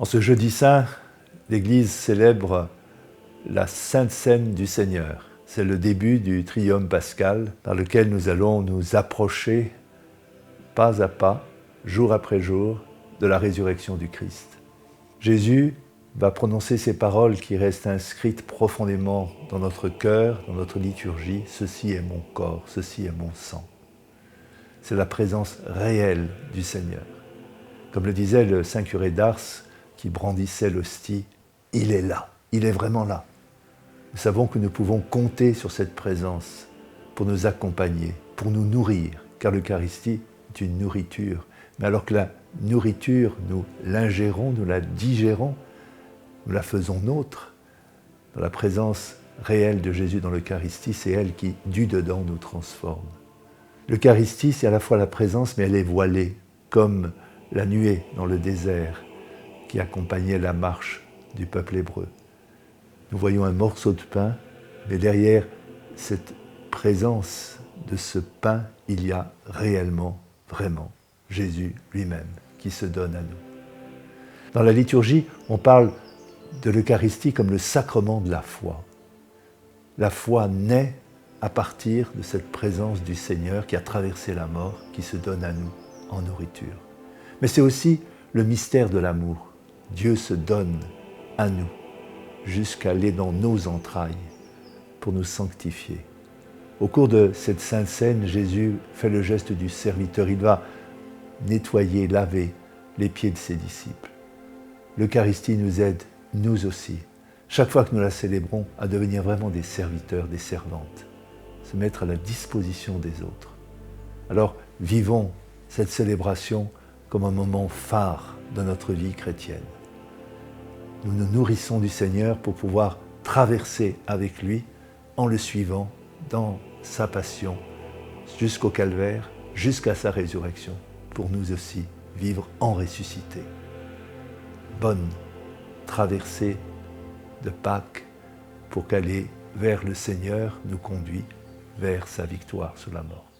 En ce jeudi saint, l'Église célèbre la Sainte Seine du Seigneur. C'est le début du trium pascal par lequel nous allons nous approcher pas à pas, jour après jour, de la résurrection du Christ. Jésus va prononcer ces paroles qui restent inscrites profondément dans notre cœur, dans notre liturgie. Ceci est mon corps, ceci est mon sang. C'est la présence réelle du Seigneur. Comme le disait le saint curé d'Ars qui brandissait l'hostie, il est là, il est vraiment là. Nous savons que nous pouvons compter sur cette présence pour nous accompagner, pour nous nourrir, car l'Eucharistie est une nourriture. Mais alors que la nourriture, nous l'ingérons, nous la digérons, nous la faisons nôtre, dans la présence réelle de Jésus dans l'Eucharistie, c'est elle qui, du dedans, nous transforme. L'Eucharistie, c'est à la fois la présence, mais elle est voilée, comme la nuée dans le désert qui accompagnait la marche du peuple hébreu. Nous voyons un morceau de pain, mais derrière cette présence de ce pain, il y a réellement, vraiment, Jésus lui-même qui se donne à nous. Dans la liturgie, on parle de l'Eucharistie comme le sacrement de la foi. La foi naît à partir de cette présence du Seigneur qui a traversé la mort, qui se donne à nous en nourriture. Mais c'est aussi le mystère de l'amour. Dieu se donne à nous jusqu'à aller dans nos entrailles pour nous sanctifier. Au cours de cette Sainte Seine, Jésus fait le geste du serviteur. Il va nettoyer, laver les pieds de ses disciples. L'Eucharistie nous aide, nous aussi, chaque fois que nous la célébrons, à devenir vraiment des serviteurs, des servantes, se mettre à la disposition des autres. Alors, vivons cette célébration comme un moment phare de notre vie chrétienne. Nous nous nourrissons du Seigneur pour pouvoir traverser avec lui, en le suivant, dans sa passion, jusqu'au calvaire, jusqu'à sa résurrection, pour nous aussi vivre en ressuscité. Bonne traversée de Pâques pour qu'aller vers le Seigneur nous conduit vers sa victoire sur la mort.